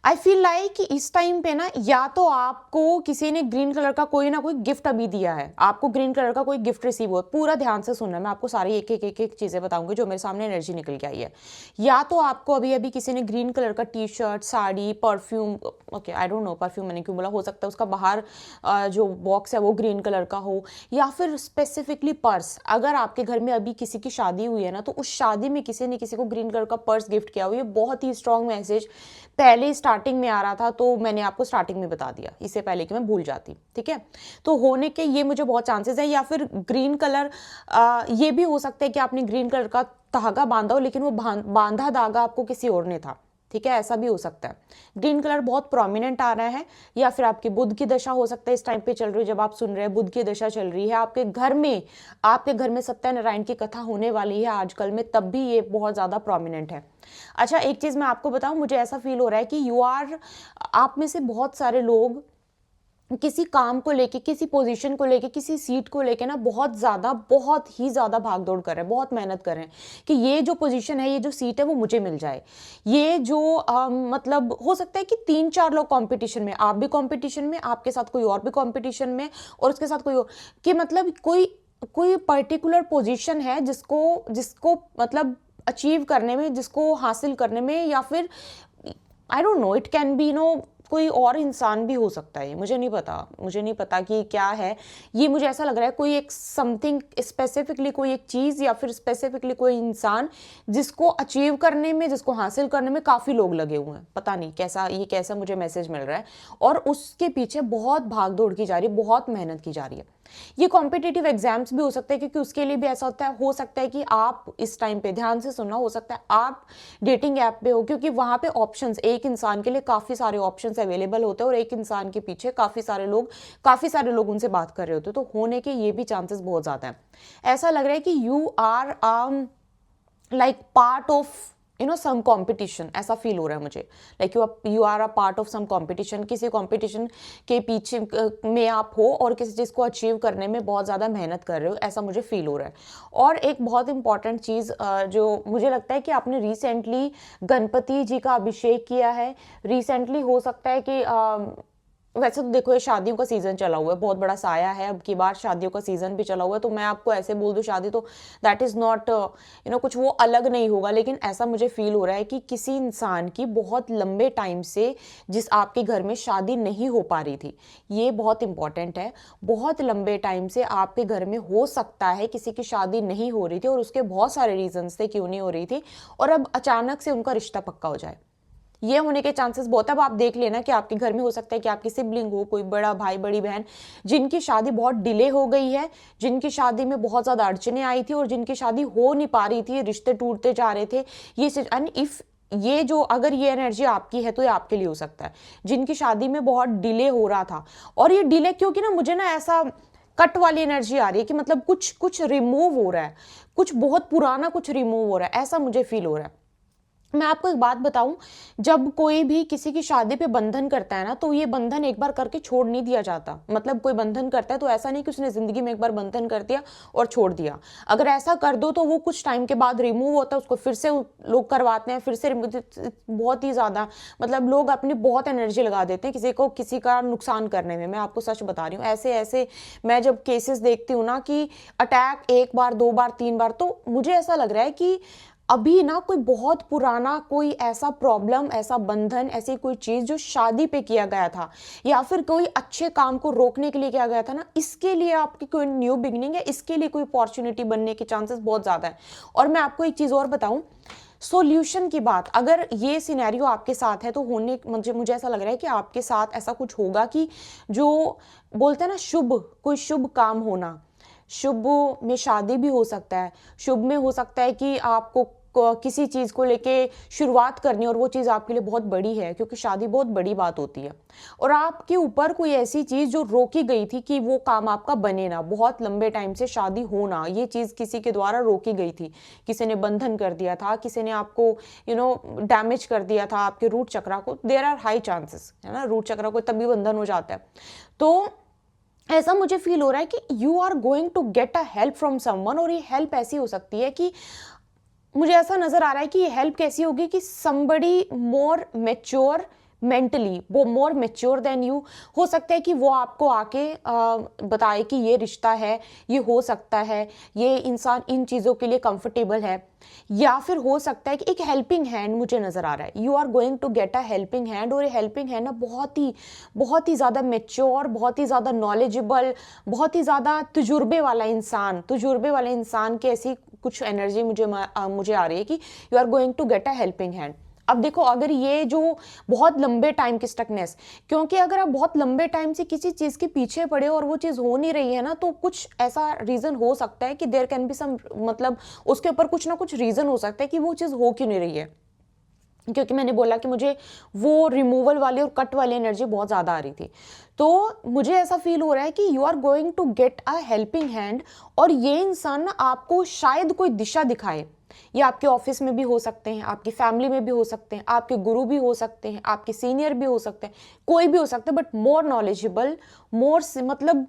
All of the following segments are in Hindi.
आई फील लाइक कि इस टाइम पे ना या तो आपको किसी ने ग्रीन कलर का कोई ना कोई गिफ्ट अभी दिया है, आपको ग्रीन कलर का कोई गिफ्ट रिसीव हुआ। पूरा ध्यान से सुनना, मैं आपको सारी एक एक चीज़ें बताऊंगी जो मेरे सामने एनर्जी निकल के आई है। या तो आपको अभी अभी किसी ने ग्रीन कलर का T shirt, sari, perfume, okay I don't know perfume मैंने क्यों बोला, हो सकता है उसका बाहर जो बॉक्स है वो ग्रीन कलर का हो, या फिर स्पेसिफिकली पर्स। अगर आपके घर में अभी किसी की शादी हुई है ना, तो उस शादी में किसी ने किसी को ग्रीन कलर का पर्स गिफ्ट किया हो। ये बहुत ही स्ट्रॉन्ग मैसेज पहले स्टार्टिंग में आ रहा था, तो मैंने आपको स्टार्टिंग में बता दिया, इससे पहले कि मैं भूल जाती। ठीक है, तो होने के ये मुझे बहुत चांसेस है। या फिर ग्रीन कलर, ये भी हो सकता है कि आपने ग्रीन कलर का धागा बांधा हो, लेकिन वो बांधा धागा आपको किसी और ने था। ठीक है, ऐसा भी हो सकता है। ग्रीन कलर बहुत प्रोमिनेंट आ रहा है। या फिर आपकी बुध की दशा हो सकता है इस टाइम पे चल रही है, जब आप सुन रहे हैं बुध की दशा चल रही है आपके घर में सत्यनारायण की कथा होने वाली है आजकल में, तब भी ये बहुत ज्यादा प्रोमिनेंट है। अच्छा, एक चीज मैं आपको बताऊं, मुझे ऐसा फील हो रहा है कि आप में से बहुत सारे लोग किसी काम को लेके, किसी पोजीशन को लेके, किसी सीट को लेके ना बहुत ही ज्यादा भाग दौड़ कर रहे हैं, बहुत मेहनत कर रहे हैं कि ये जो पोजीशन है, ये जो सीट है वो मुझे मिल जाए। ये जो मतलब हो सकता है कि 3-4 लोग कंपटीशन में, आप भी कंपटीशन में, आपके साथ कोई और भी कंपटीशन में, और उसके साथ कोई और, कि मतलब कोई पर्टिकुलर पोजीशन है जिसको जिसको मतलब अचीव करने में, जिसको हासिल करने में, या फिर I don't know, it can be कोई और इंसान भी हो सकता है। मुझे नहीं पता कि क्या है ये। मुझे ऐसा लग रहा है कोई एक समथिंग स्पेसिफिकली, कोई एक चीज़, या फिर स्पेसिफिकली कोई इंसान जिसको अचीव करने में, जिसको हासिल करने में काफ़ी लोग लगे हुए हैं। पता नहीं कैसा मुझे मैसेज मिल रहा है, और उसके पीछे बहुत भाग दौड़ की जा रही है, बहुत मेहनत की जा रही है। ये कॉम्पिटिटिव एग्जाम्स भी हो सकते हैं, क्योंकि उसके लिए भी ऐसा हो सकता है कि आप इस टाइम पे ध्यान से सुनना, हो सकता है आप डेटिंग ऐप पे हो, क्योंकि वहां पे ऑप्शंस, एक इंसान के लिए काफी सारे ऑप्शंस अवेलेबल होते हैं, और एक इंसान के पीछे काफी सारे लोग उनसे बात कर रहे होते हैं, तो होने के ये भी चांसेस बहुत ज्यादा है। ऐसा लग रहा है कि you are like part of some competition, ऐसा फील हो रहा है मुझे। Like you are a part of some competition, किसी कंपटीशन के पीछे में आप हो, और किसी चीज़ को अचीव करने में बहुत ज़्यादा मेहनत कर रहे हो, ऐसा मुझे फील हो रहा है। और एक बहुत इंपॉर्टेंट चीज़ जो मुझे लगता है कि आपने रिसेंटली गणपति जी का अभिषेक किया है। रिसेंटली हो सकता है कि वैसे तो देखो, ये शादियों का सीजन चला हुआ है, बहुत बड़ा साया है, अब की बार शादियों का सीजन भी चला हुआ है, तो मैं आपको ऐसे बोल दूं शादी तो दैट इज नॉट कुछ वो अलग नहीं होगा, लेकिन ऐसा मुझे फील हो रहा है कि किसी इंसान की बहुत लंबे टाइम से जिस आपके घर में शादी नहीं हो पा रही थी, ये बहुत इंपॉर्टेंट है। बहुत लंबे टाइम से आपके घर में हो सकता है किसी की शादी नहीं हो रही थी, और उसके बहुत सारे रीजंस थे क्यों नहीं हो रही थी, और अब अचानक से उनका रिश्ता पक्का हो जाए। ये होने के चांसेस बहुत। अब आप देख लेना कि आपके घर में हो सकता है कि आपकी सिबलिंग हो, कोई बड़ा भाई, बड़ी बहन, जिनकी शादी बहुत डिले हो गई है, जिनकी शादी में बहुत ज्यादा अड़चने आई थी, और जिनकी शादी हो नहीं पा रही थी, रिश्ते टूटते जा रहे थे। एंड इफ ये जो, अगर ये एनर्जी आपकी है तो ये आपके लिए हो सकता है, जिनकी शादी में बहुत डिले हो रहा था। और ये डिले क्योंकि ना, मुझे ना ऐसा कट वाली एनर्जी आ रही है कि मतलब कुछ रिमूव हो रहा है, कुछ बहुत पुराना कुछ रिमूव हो रहा है, ऐसा मुझे फील हो रहा है। मैं आपको एक बात बताऊं, जब कोई भी किसी की शादी पे बंधन करता है ना, तो ये बंधन एक बार करके छोड़ नहीं दिया जाता। मतलब कोई बंधन करता है तो ऐसा नहीं कि उसने जिंदगी में एक बार बंधन कर दिया और छोड़ दिया। अगर ऐसा कर दो तो वो कुछ टाइम के बाद रिमूव होता है, उसको फिर से लोग करवाते हैं, फिर से बहुत ही ज्यादा, मतलब लोग अपनी बहुत एनर्जी लगा देते हैं किसी का नुकसान करने में। मैं आपको सच बता रही हूँ, ऐसे ऐसे मैं जब केसेस देखती हूँ ना कि अटैक 1 बार 2 बार 3 बार, तो मुझे ऐसा लग रहा है कि अभी ना कोई बहुत पुराना कोई ऐसा प्रॉब्लम, ऐसा बंधन, ऐसी कोई चीज जो शादी पे किया गया था, या फिर कोई अच्छे काम को रोकने के लिए किया गया था ना, इसके लिए आपकी कोई न्यू बिगिनिंग है, इसके लिए कोई अपॉर्चुनिटी बनने के चांसेस बहुत ज्यादा है। और मैं आपको एक चीज और बताऊं, सॉल्यूशन की बात, अगर ये सिनेरियो आपके साथ है तो मुझे ऐसा लग रहा है कि आपके साथ ऐसा कुछ होगा कि जो बोलते हैं ना, कोई शुभ काम होना, शुभ में शादी भी हो सकता है, शुभ में हो सकता है कि आपको किसी चीज को लेके शुरुआत करनी, और वो चीज आपके लिए बहुत बड़ी है, क्योंकि शादी बहुत बड़ी बात होती है। और आपके ऊपर कोई ऐसी चीज जो रोकी गई थी कि वो काम आपका बने ना, बहुत लंबे टाइम से शादी होना, ये चीज किसी के द्वारा रोकी गई थी, किसी ने बंधन कर दिया था, किसी ने आपको डैमेज कर दिया था, आपके रूट चक्रा को। देयर आर हाई चांसेस, है ना, रूट चक्रा को तभी बंधन हो जाता है। तो ऐसा मुझे फील हो रहा है कि you are going to get a help from someone, और ये हेल्प ऐसी हो सकती है कि मुझे ऐसा नजर आ रहा है कि ये हेल्प कैसी होगी कि somebody मोर मेच्योर मेंटली, वो मोर मेच्योर देन यू। हो सकता है कि वो आपको आके बताए कि ये रिश्ता है, ये हो सकता है, ये इंसान इन चीज़ों के लिए कंफर्टेबल है। या फिर हो सकता है कि एक हेल्पिंग हैंड मुझे नज़र आ रहा है, you are going to get a helping hand. और ये हेल्पिंग हैंड ना बहुत ही ज़्यादा मेच्योर, बहुत ही ज़्यादा नॉलेजेबल, बहुत ही ज़्यादा तजुर्बे वाला इंसान की ऐसी कुछ एनर्जी मुझे आ रही है कि you are going to get a helping hand. अब देखो, अगर ये जो बहुत लंबे टाइम की स्टकनेस, क्योंकि अगर आप बहुत लंबे टाइम से किसी चीज़ के पीछे पड़े और वो चीज़ हो नहीं रही है ना, तो कुछ ऐसा रीज़न हो सकता है कि देयर कैन बी सम, मतलब उसके ऊपर कुछ ना कुछ रीज़न हो सकता है कि वो चीज़ हो क्यों नहीं रही है। क्योंकि मैंने बोला कि मुझे वो रिमूवल वाली और कट वाली एनर्जी बहुत ज़्यादा आ रही थी। तो मुझे ऐसा फील हो रहा है कि you are going to get a helping hand, और ये इंसान ना आपको शायद कोई दिशा दिखाए। ये आपके ऑफिस में भी हो सकते हैं, आपकी फैमिली में भी हो सकते हैं, आपके गुरु भी हो सकते हैं, आपके सीनियर भी हो सकते हैं, कोई भी हो सकता है, बट मोर नॉलेजेबल, मोर मतलब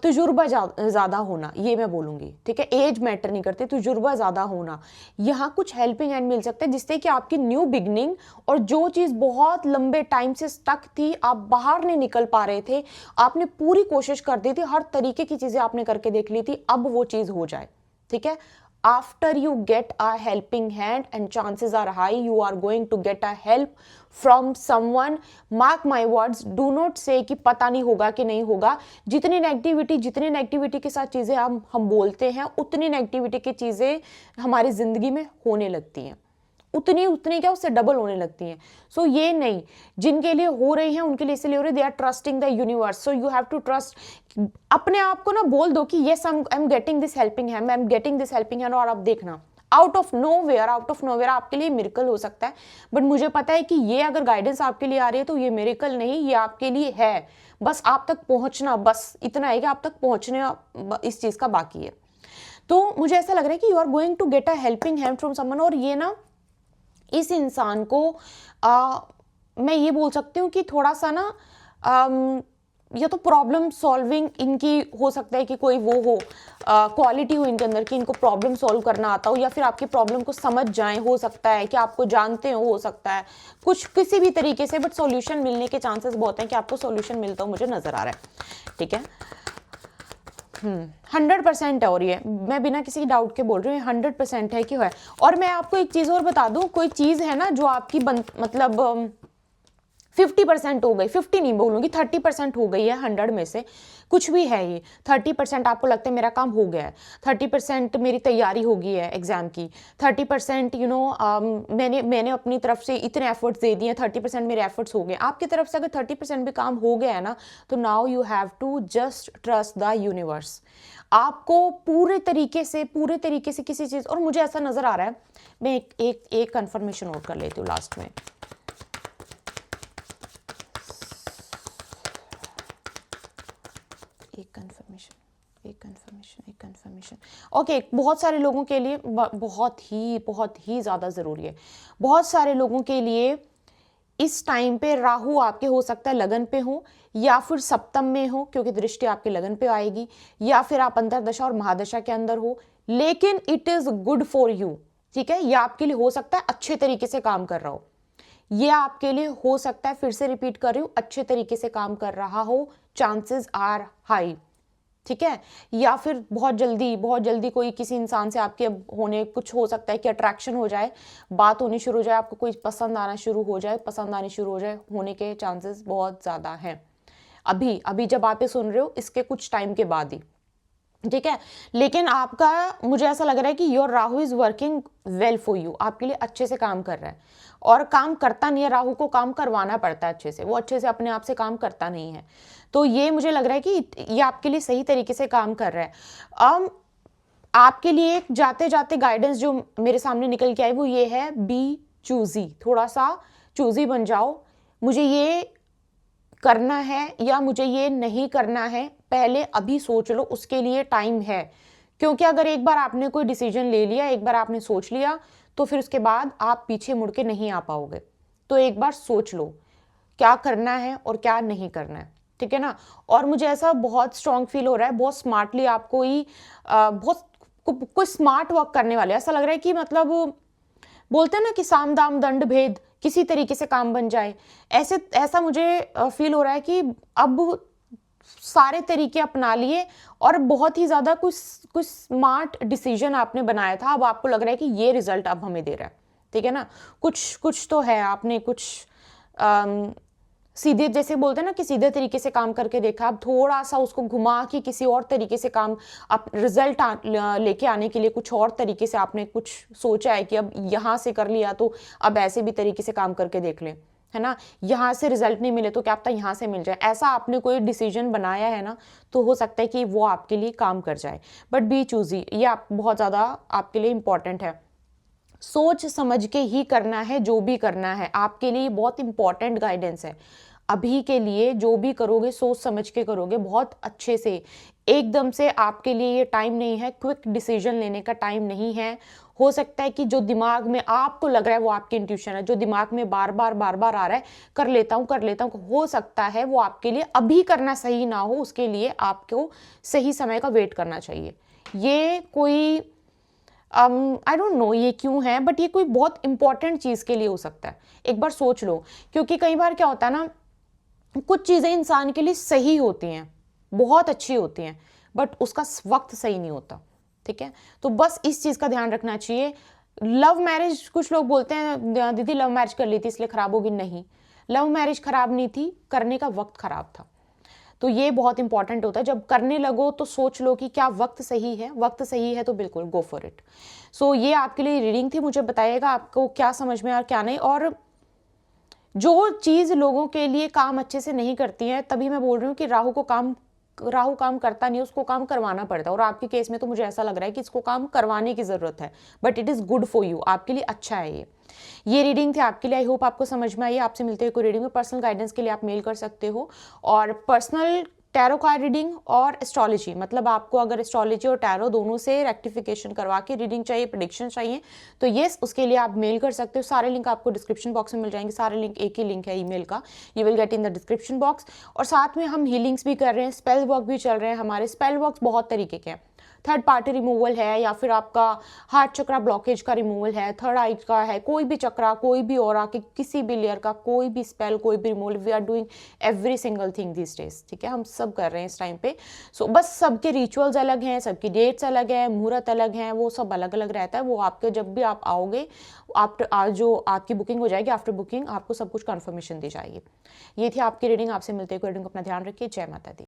तजुर्बा ज़्यादा होना, ये मैं बोलूँगी, ठीक है। एज मैटर नहीं करती, तजुर्बा ज़्यादा होना। यहाँ कुछ हेल्पिंग हैंड मिल सकता है जिससे कि आपकी न्यू बिगनिंग, और जो चीज़ बहुत लंबे टाइम से स्टक थी, आप बाहर नहीं निकल पा रहे थे, आपने पूरी कोशिश कर दी थी, हर तरीके की चीज़ें आपने करके देख ली थी, अब वो चीज़ हो जाए, ठीक है। After you get a helping hand, and chances are high you are going to get a help from someone. Mark my words, do not say कि पता नहीं होगा कि नहीं होगा। जितनी नेगेटिविटी के साथ चीज़ें हम बोलते हैं, उतनी नेगेटिविटी की चीज़ें हमारी ज़िंदगी में होने लगती हैं, उतनी क्या, उससे डबल होने लगती हैं। सो ये नहीं, जिनके लिए हो रही हैं उनके लिए इसलिए हो रही है, they are trusting the universe. So you have to trust, अपने आप को ना बोल दो कि yes I am getting this helping hand, I am getting this helping hand. और आप देखना, आउट ऑफ नोवेयर आपके लिए मिरेकल हो सकता है। बट मुझे पता है कि ये अगर गाइडेंस आपके लिए आ रही है तो ये मिरेकल नहीं, ये आपके लिए है। बस आप तक पहुंचना, बस इतना है कि आप तक पहुंचने इस चीज का बाकी है। तो मुझे ऐसा लग रहा है कि you are going to get a helping hand from someone. और ये ना, इस इंसान को मैं ये बोल सकती हूँ कि थोड़ा सा ना या तो प्रॉब्लम सॉल्विंग इनकी हो सकता है कि कोई वो हो, क्वालिटी हो इनके अंदर कि इनको प्रॉब्लम सॉल्व करना आता हो, या फिर आपकी प्रॉब्लम को समझ जाएं, हो सकता है कि आपको जानते हो सकता है कुछ किसी भी तरीके से, बट सॉल्यूशन मिलने के चांसेस बहुत हैं कि आपको सॉल्यूशन मिलता हो, मुझे नजर आ रहा है, ठीक है। 100% है, और ये मैं बिना किसी डाउट के बोल रही हूँ, 100% है कि है। और मैं आपको एक चीज़ और बता दूँ, कोई चीज़ है ना जो आपकी मतलब 50% हो गई, 50 नहीं बोलूँगी, 30% हो गई है 100 में से, कुछ भी है ये। 30% आपको लगता है मेरा काम हो गया है, 30% मेरी तैयारी हो गई है एग्जाम की, 30% मैंने अपनी तरफ से इतने एफर्ट्स दे दिए, 30% मेरे एफर्ट्स हो गए। आपकी तरफ से अगर 30% भी काम हो गया है ना, तो now you have to just trust the universe. आपको पूरे तरीके से किसी चीज़, और मुझे ऐसा नज़र आ रहा है, मैं एक कंफर्मेशन और कर लेती हूँ लास्ट में। एक कंफर्मेशन ओके। बहुत सारे लोगों के लिए बहुत ही ज़्यादा ज़रूरी है। बहुत सारे लोगों के लिए इस टाइम पे राहु आपके हो सकता है लगन पे हो, या फिर सप्तम में हो, क्योंकि दृष्टि आपके लगन पे आएगी, या फिर आप अंतरदशा और महादशा के अंदर हो, लेकिन it is good for you, ठीक है। यह आपके लिए हो सकता है अच्छे तरीके से काम कर रहा हो, ये आपके लिए हो सकता है, फिर से रिपीट कर रही हूँ, अच्छे तरीके से काम कर रहा हो, चांसेस आर हाई, ठीक है। या फिर बहुत जल्दी कोई किसी इंसान से आपके होने, कुछ हो सकता है कि अट्रैक्शन हो जाए, बात होनी शुरू हो जाए, आपको कोई पसंद आनी शुरू हो जाए, होने के चांसेस बहुत ज़्यादा हैं। अभी जब आप ये सुन रहे हो, इसके कुछ टाइम के बाद ही, ठीक है। लेकिन आपका, मुझे ऐसा लग रहा है कि your Rahu is working well for you, आपके लिए अच्छे से काम कर रहा है। और काम करता नहीं है, राहु को काम करवाना पड़ता है अच्छे से, वो अच्छे से अपने आप से काम करता नहीं है। तो ये मुझे लग रहा है कि ये आपके लिए सही तरीके से काम कर रहा है। आपके लिए एक जाते जाते गाइडेंस जो मेरे सामने निकल के आई वो ये है, बी चूजी, थोड़ा सा चूजी बन जाओ। मुझे ये करना है या मुझे ये नहीं करना है, पहले अभी सोच लो, उसके लिए टाइम है। क्योंकि अगर एक बार आपने कोई डिसीजन ले लिया, एक बार आपने सोच लिया, तो फिर उसके बाद आप पीछे मुड़ के नहीं आ पाओगे। तो एक बार सोच लो क्या करना है और क्या नहीं करना है, ठीक है ना। और मुझे ऐसा बहुत स्ट्रांग फील हो रहा है, बहुत स्मार्टली आपको ही बहुत कोई स्मार्ट वर्क करने वाले, ऐसा लग रहा है कि मतलब बोलते हैं ना कि साम दाम दंड भेद, किसी तरीके से काम बन जाए। ऐसा मुझे फील हो रहा है कि अब सारे तरीके अपना लिए और बहुत ही ज़्यादा कुछ कुछ स्मार्ट डिसीजन आपने बनाया था, अब आपको लग रहा है कि ये रिजल्ट अब हमें दे रहा है, ठीक है ना। कुछ कुछ तो है, आपने कुछ सीधे, जैसे बोलते हैं ना कि सीधे तरीके से काम करके देखा, अब थोड़ा सा उसको घुमा के किसी और तरीके से काम, आप रिजल्ट लेके आने के लिए कुछ और तरीके से आपने कुछ सोचा है कि अब यहाँ से कर लिया तो अब ऐसे भी तरीके से काम करके देख लें, है ना। यहाँ से रिजल्ट नहीं मिले तो क्या पता यहाँ से मिल जाए, ऐसा आपने कोई डिसीजन बनाया है ना, तो हो सकता है कि वो आपके लिए काम कर जाए। बट बी चूजी, ये आप बहुत ज़्यादा आपके लिए इंपॉर्टेंट है। सोच समझ के ही करना है जो भी करना है, आपके लिए बहुत इंपॉर्टेंट गाइडेंस है। अभी के लिए जो भी करोगे सोच समझ के करोगे, बहुत अच्छे से। एकदम से आपके लिए ये टाइम नहीं है, क्विक डिसीजन लेने का टाइम नहीं है। हो सकता है कि जो दिमाग में आपको लग रहा है वो आपकी इंट्यूशन है, जो दिमाग में बार बार आ रहा है कर लेता हूँ, हो सकता है वो आपके लिए अभी करना सही ना हो, उसके लिए आपको सही समय का वेट करना चाहिए। ये कोई आई डोंट नो ये क्यों है, बट ये कोई बहुत इंपॉर्टेंट चीज़ के लिए हो सकता है। एक बार सोच लो, क्योंकि कई बार क्या होता है ना, कुछ चीज़ें इंसान के लिए सही होती हैं, बहुत अच्छी होती हैं, बट उसका वक्त सही नहीं होता, ठीक है। तो बस इस चीज़ का ध्यान रखना चाहिए। लव मैरिज, कुछ लोग बोलते हैं दीदी लव मैरिज कर ली थी इसलिए खराब होगी, नहीं, लव मैरिज खराब नहीं थी, करने का वक्त खराब था। तो ये बहुत इंपॉर्टेंट होता है, जब करने लगो तो सोच लो कि क्या वक्त सही है, वक्त सही है तो बिल्कुल गो फॉर इट। सो ये आपके लिए रीडिंग थी, मुझे बताइएगा आपको क्या समझ में आया क्या नहीं। और जो चीज़ लोगों के लिए काम अच्छे से नहीं करती है, तभी मैं बोल रही हूँ कि राहु काम करता नहीं, उसको काम करवाना पड़ता है। और आपके केस में तो मुझे ऐसा लग रहा है कि इसको काम करवाने की ज़रूरत है, but it is good for you, आपके लिए अच्छा है ये रीडिंग थी आपके लिए। आई होप आपको समझ में आई। आपसे मिलते हुए कोई रीडिंग में, पर्सनल गाइडेंस के लिए आप मेल कर सकते हो। और पर्सनल टैरो कार्ड रीडिंग और एस्ट्रोलॉजी, मतलब आपको अगर एस्ट्रोलॉजी और टैरो दोनों से रेक्टिफिकेशन करवा के रीडिंग चाहिए, प्रेडिक्शन चाहिए, तो येस, उसके लिए आप मेल कर सकते हो। सारे लिंक आपको डिस्क्रिप्शन बॉक्स में मिल जाएंगे, सारे लिंक एक ही लिंक है ईमेल का, you will get in the description box. और साथ में हम हीलिंग्स भी कर रहे हैं, स्पेल वर्क भी चल रहे हैं हमारे। स्पेल वर्क बहुत तरीके के हैं, थर्ड पार्टी रिमूवल है, या फिर आपका हार्ट चक्रा ब्लॉकेज का रिमूवल है, थर्ड आई का है, कोई भी चक्रा, कोई भी और के किसी भी लेयर का कोई भी स्पेल, कोई भी removal, we are doing every single thing this days, ठीक है, हम सब कर रहे हैं इस टाइम पे। सो बस सबके रिचुअल्स अलग हैं, सबकी डेट्स अलग है, मुहूर्त अलग हैं, वो सब अलग अलग रहता है। वो आपके जब भी आप आओगे, आफ्टर आज जो आपकी बुकिंग हो जाएगी, आफ्टर बुकिंग आपको सब कुछ कन्फर्मेशन दी जाएगी। ये थी आपकी रीडिंग। आपसे मिलते हैं कोई रीडिंग, अपना ध्यान रखिए। जय माता दी।